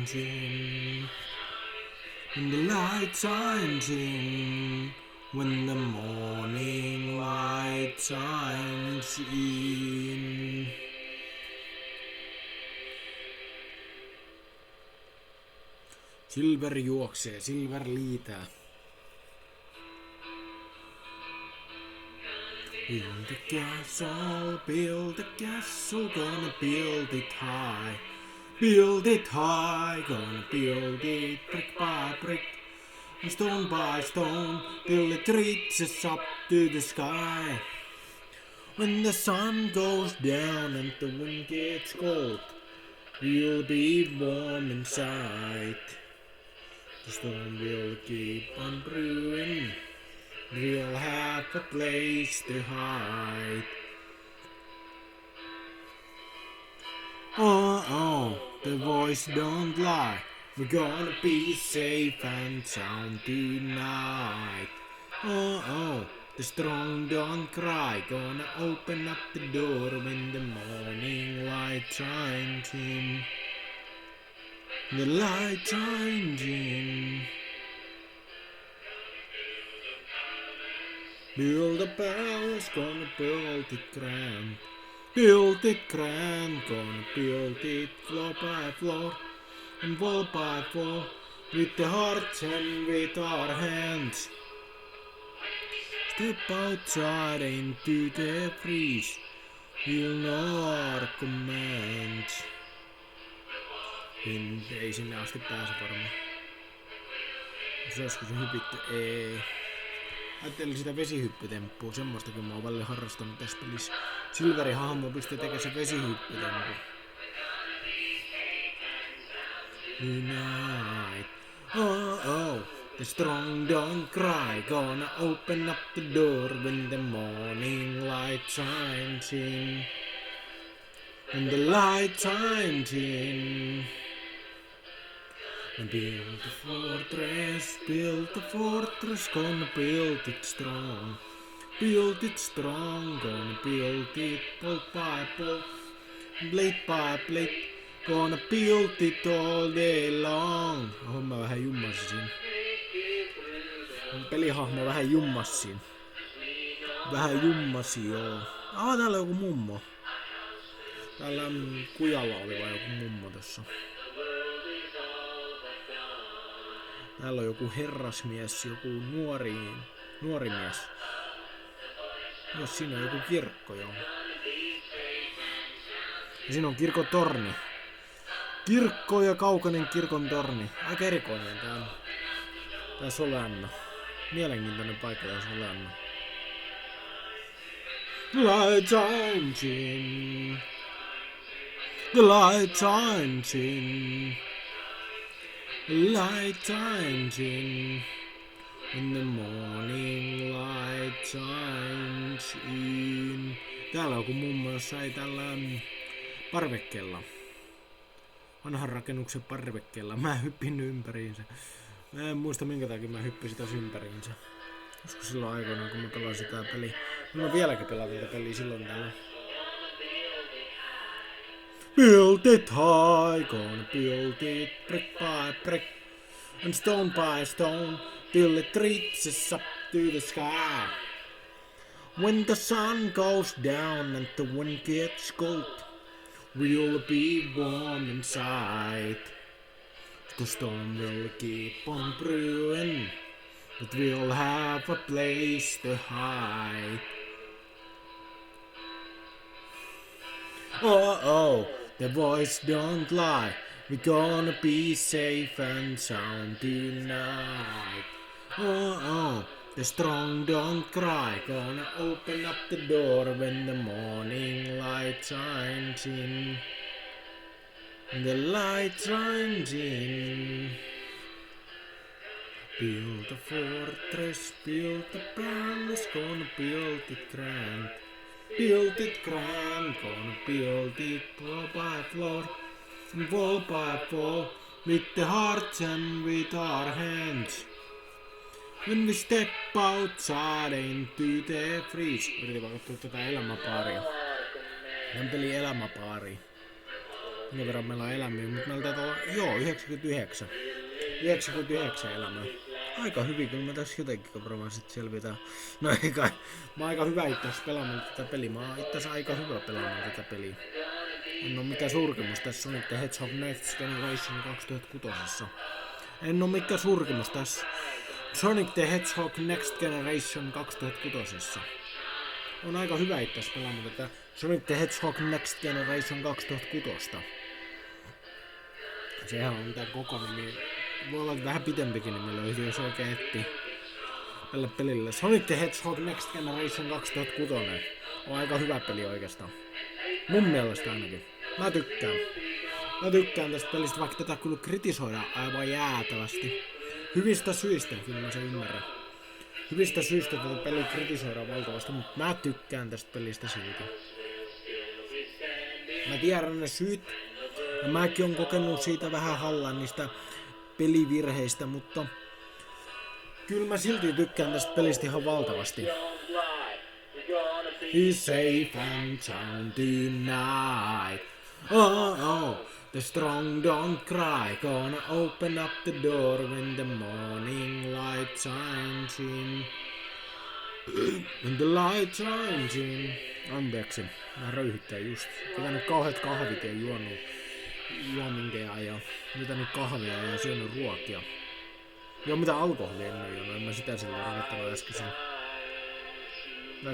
changing, when the light shines in, when the morning light shines in. Silver juoksee, Silver liitää. Build a castle, gonna build it high. Build it high, gonna build it brick by brick, and stone by stone, till it reaches up to the sky. When the sun goes down and the wind gets cold, we'll be warm inside. The storm will keep on brewing, we'll have a place to hide. Oh, the voice don't lie, we're gonna be safe and sound tonight. Oh, the strong don't cry, gonna open up the door when the morning light shines in. The light shines in. Build a palace, gonna build it grand. Build it grand, gonna build it floor by floor and wall by wall, with the hearts and with our hands. Step outside into the breeze, we'll know our commands. Ei sinne asti pääse varmaan. Se olisiko se hypitty? Ei. Ajattelin sitä vesihyppytemppua, semmoistakin mä oon välillä harrastanut tässä pelissä. Silverin hahmo pystyy tekemään se vesihyppytemppu. Tonight, oh, the strong don't cry, gonna open up the door when the morning light shines in. When the light shines in. Build a fortress, gonna build it strong. Build it strong, gonna build it bolt by bolt, blade by blade, gonna build it all day long. Oho, mä vähän jummasin. Pelihahmo vähän jummasin. Vähän jummasi, joo. Täällä on joku mummo. Täällä kujalla oli vai joku mummo tossa. Täällä on joku herrasmies, joku nuori mies. Jos siinä on joku kirkko, joo. Ja siinä on kirkon torni. Kirkko ja kaukainen kirkon torni. Aika erikoinen tää on. Tää Soleanna. Mielenkiintoinen paikka tää Soleanna. Light shines in. The light shines in. Light shines in. In the morning light shines in. Täällä on joku mummo jossain tällä parvekkeella. Vanhan rakennuksen parvekkeella. Mä hyppin ympäriinsä. Mä en muista minkä takia mä hyppisin taas ympäriinsä. Joskus silloin aikoinaan kun mä pelasin tää peli. Mä vieläkin pelaan tätä peliä silloin täällä. Build it high, gonna build it brick by brick and stone by stone till it reaches up to the sky. When the sun goes down and the wind gets cold, we'll be warm inside. The storm will keep on brewing, but we'll have a place to hide. Oh, the voice don't lie, we're gonna be safe and sound tonight. Oh, the strong don't cry, gonna open up the door when the morning light shines in. The light shines in. Build a fortress, build a palace, gonna build it grand. Build it grand, gonna build it floor by floor and wall by wall, with the hearts and with our hands. When we step outside into the freeze. Yritin vaan katsoa tätä elämäpaaria. Tämän pelin elämäpaari. minkä verran meillä on elämiä, mutta meillä taitaa olla, joo, 99. 99 elämää. Aika hyvin, kyllä mä tässä jotenkin varmaan sit selvitään. No ei kai, mä oon aika hyvä itse pelaamaan tätä peliä. Mä oon itse aika hyvä pelaamaan tätä peliä. En oo mikään surkemus tässä Sonic the Hedgehog Next Generation 2006. En oo mikään surkemus tässä Sonic the Hedgehog Next Generation 2006. On aika hyvä itse pelaamaan tätä Sonic the Hedgehog Next Generation 2006. Sehän on tää koko nimi. Voi olla vähän pitempikin nimi löytyy, jos oikein etsii tälle pelille. Sonic the Hedgehog Next Generation 2006 on aika hyvä peli oikeastaan. Mun mielestä ainakin. Mä tykkään tästä pelistä, vaikka tätä kyllä kritisoidaan aivan jäätävästi. Hyvistä syistä, kyllä mä sen ymmärrän. Hyvistä syistä tätä peliä kritisoidaan valtavasti, mutta mä tykkään tästä pelistä silti. Mä tiedän ne syyt, ja mäkin on kokenut siitä vähän hallan niistä pelivirheistä, mutta kyllä mä silti tykkään tästä pelistä ihan valtavasti. Be safe and sound tonight. Oh, the strong don't cry. Gonna open up the door when the morning light shines in. When the light shines in. Anteeksi, mä röyhyttän just. Pitänyt kauheat kahvit ja juominkeja ja pitänyt kahvia ja syönyt ruokia. Joo, mitä alkoholia en mä sitä silloin rahoittanut äskeisen.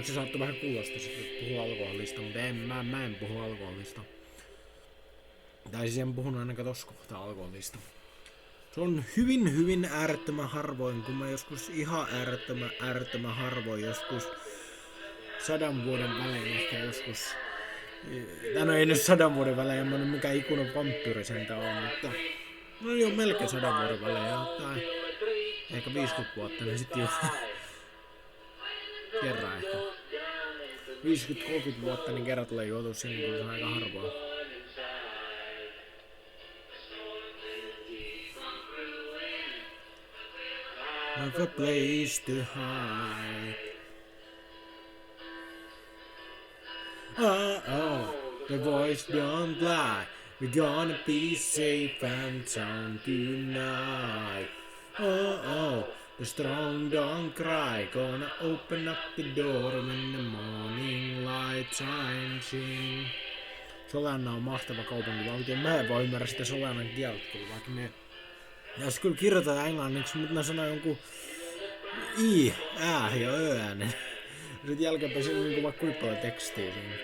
Se saattoi vähän kuulostaa sitten puhua alkoholista, mutta mä en puhu alkoholista. Tai siis en puhunut ainakaan tossa kohtaa alkoholista. Se on hyvin äärettömän harvoin, kun mä joskus ihan äärettömän harvoin joskus 100 vuoden välein ehkä joskus. No ei nyt 100 vuoden välein, en mä nyt mikään ikuinen vampyyri sentä on, mutta no niin on melkein 100 vuoden välein, tai ehkä 50 vuotta, niin sitten jo kerran ehkä. 50-30 vuotta, niin kerran tulee joutua sinne, kun se on aika harvoin. Have a place to hide. Oh, the voice don't lie. We're gonna be safe and sound tonight. Oh, the strong don't cry. Gonna open up the door when the morning light shines in. Solana on mahtava kaupunkivaltio. Mä en voi ymmärrä sitä Solanan kieltä, vaikka ne... Jos kyllä kirjoitetaan englanniksi, mutta mä sanon jonkun i, ä ja ö äänen. Sitten jälkeenpäin siinä on niinku vaikka kuinka paljon tekstiä siinä.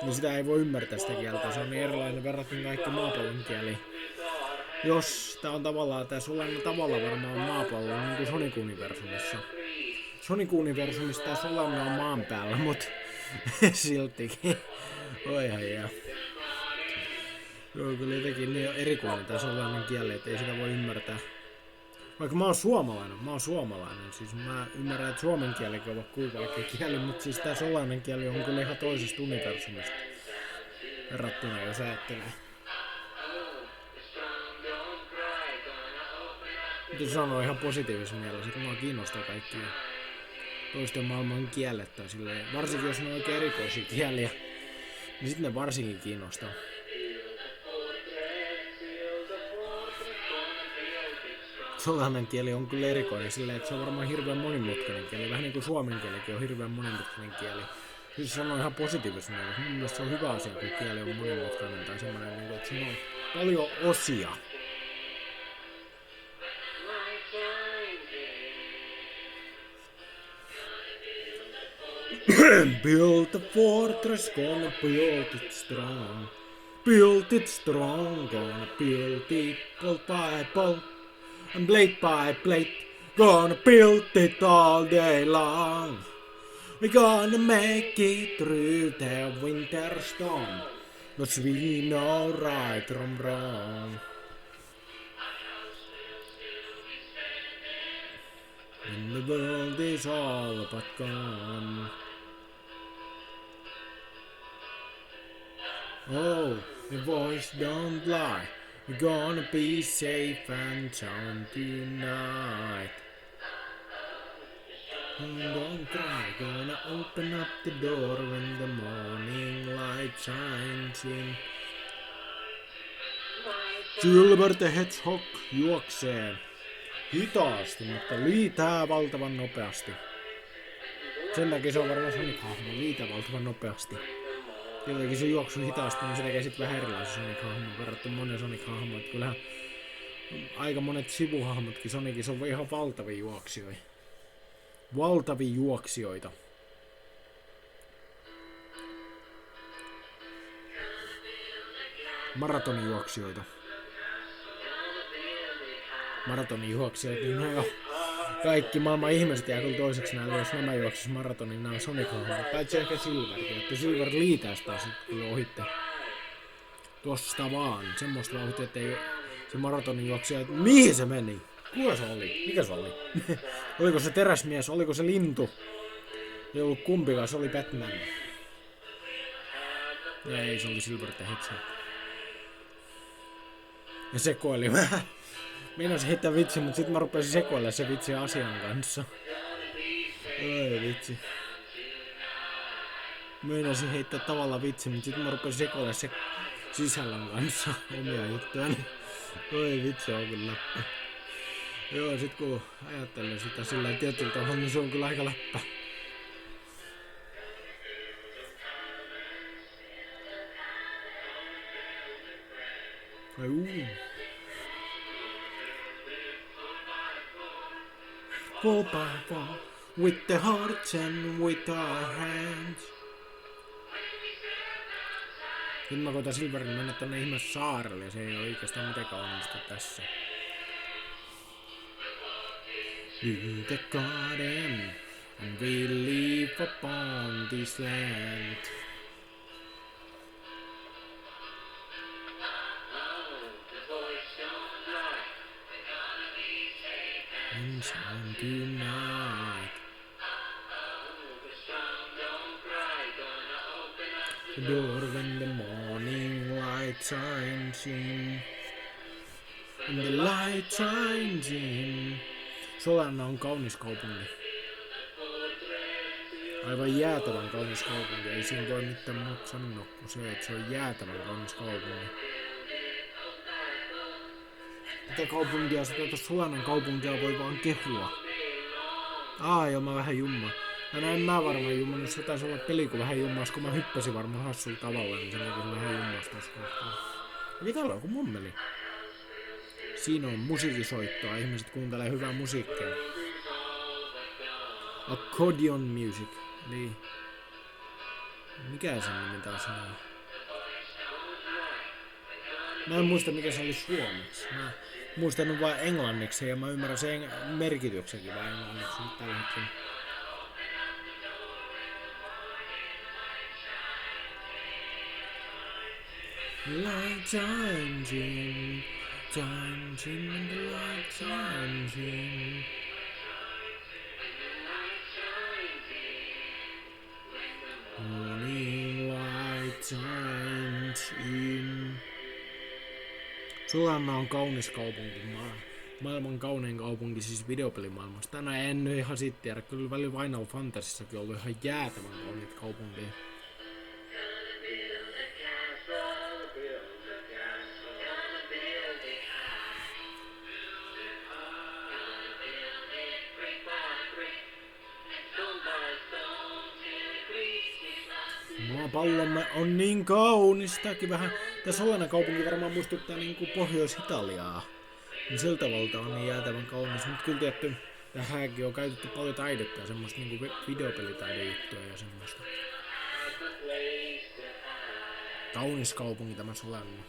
Niin sitä ei voi ymmärtää sitä kieltä, se on niin erilainen verrattuna kaikki maapallon kieli. Jos tää on tavallaan, tää Solana tavallaan varmaan maapallo niin kuin Sonic-universumissa. Sonic-universumissa tää Solana on maan päällä, mut siltikin. Oi haijaa. Joo, kyllä jotenkin niin erikoinen tää Solanan kieli, et ei sitä voi ymmärtää. Vaikka mä oon suomalainen, siis mä ymmärrän, että suomen kielikin on vaikka kuinka vaikka kieli, mutta siis tää Solanan kieli on kyllä ihan toisesta universumista verrattuna, jos ajattelee. Mutta sanoo ihan positiivisessa mielessä, että mua kiinnostaa kaikki toisten maailman kielet, tai silleen, varsinkin jos ne on oikein erikoisia kieliä, niin sitten ne varsinkin kiinnostaa. Solanan kieli on kyllä erikoinen silleen, että se on varmaan hirveän monimutkainen kieli. Vähän niin kuin suomen kielikin on hirveän monimutkainen kieli. Siis sanoo ihan positiivisesti mielessä. Mun mielestä se on hyvä asia, kun kieli on monimutkainen tai semmoinen, että siinä on paljon osia. Build the fortress, gonna build it strong. Build it strong, gonna build it bolt by bolt. And blade by blade, gonna build it all day long. We're gonna make it through the winter storm, 'cause we know right from wrong. When the world is all but gone. Oh, the voice don't lie. We're gonna be safe and sound tonight. Don't cry, gonna open up the door when the morning light shines in. Silver the Hedgehog juoksee hitaasti, mutta liitää valtavan nopeasti. Sen takia se on varmaan Sonic-hahmo, liitää valtavan nopeasti. Jotenkin se juoksuu hitaasti, niin se tekee sit vähän erilaisia Sonic-hahmoja verrattuna monen Sonic-hahmoja. Kyllähän aika monet sivuhahmotkin Sonicissa on ihan valtavia juoksijoita. Valtavia juoksijoita. Maratonijuoksijoita. Maratonijuoksijoita, niin no joo. Kaikki maailman ihmiset jää kyllä toiseksi näille, jos nämä juoksis maratonin, nämä Sonic-hahmot. Paitsi ehkä Silverkin, että Silver liitäisi taas kyllä ohitte. Tosta vaan, semmoista vauhtia, ettei se maratonin juoksija, että mihin se meni? Kuka se oli? Mikä se oli? Oliko se teräsmies? Oliko se lintu? Ei ollut kumpikaan, se oli Batman. Ei, se oli Silver the Hedgehog. Ja sekoili vähän. Meinasin heittää vitsi, mutta sit mä rupesin sekoilla se vitsi asian kanssa. Oi vitsi. Meinasin heittää tavallaan vitsi, mutta sit mä rupesin sekoilla se sisällön kanssa omia juttuja. Oi vitsi, on kyllä läppä. Joo, sit kun ajattelen sitä sillä tietyllä tavalla, niin se on kyllä aika läppä. Fall by fall, with the hearts and with our hands. Nyt mä koitan Silverin mennä tonne ihme saarelle ja se ei oo oikeastaan mitenkään onnistu tässä. In the garden, and we live upon this land. And sound tonight. The door when the morning light shines in. And the light shines in. Solana on kaunis kaupunki. Aivan jäätävän kaunis kaupunki. Ei siinä voi mitään muuta sanoa kuin se, että se on jäätävän kaunis kaupunki. Tätä kaupunkia, tätä Solanan kaupunkia voi vaan kehua. Joo, mä vähän jummaan. En mä varmaan jummannut, se taisi olla peli, kun vähän jummas, kun mä hyppäsin varmaan hassulla tavalla, niin sen takia vähän jummas tossa kohtaa. Mikä täällä on, kun mummeli? Siinä on musiikisoittoa, ihmiset kuuntelee hyvää musiikkia. Accordion music, niin. Mikä sen nimi taas on? Mä en muista mikä se oli suomeksi. Mä muistan vain englanniksi ja mä ymmärrän sen merkityksenkin vain englanniksi nyt tällä hetkellä. Light shines in, shines in and the light shines in. Morning light shines in. Solana on kaunis kaupunki, maailman kaunein kaupunki siis videopelimaailmassa. Tänään en nyt ihan sit tiedä, kyllä välillä Final Fantasyssakin on ollut ihan jäätävän kauniit kaupunkeja. Maapallomme on niin kaunistakin vähän. Tää Solana kaupunki varmaan muistuttaa niinku Pohjois-Italiaa. Niin siltä tavalta on niin jäätävän kaunis. Mut kyllä tietty tähänkin on käytetty paljon taidetta ja semmoista niinku videopelitaidejuttuja ja semmoista. Kaunis kaupunki tämä Solana.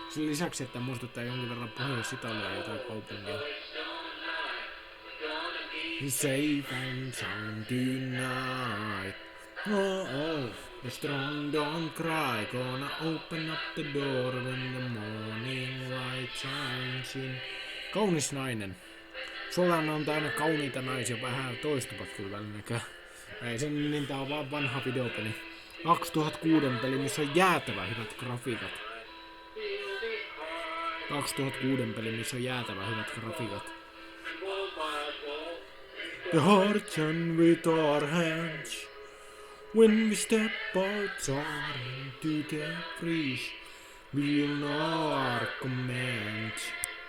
Sen lisäksi, että muistuttaa jonkin verran Pohjois-Italiaa jotain kaupunkia. Safe and sound tonight. Oh. The strong don't cry, gonna open up the door when the morning light shines in. Kaunis nainen. Solana on täynnä kauniita naisia, vähän toistuvat kyllä välillä. Ei sen niin, tää on vaan vanha videopeli. 2006 peli, missä on jäätävän hyvät grafiikat. 2006 peli, missä on jäätävän hyvät grafiikat. the heart and with our hands. When we step outside into the breeze, we'll know our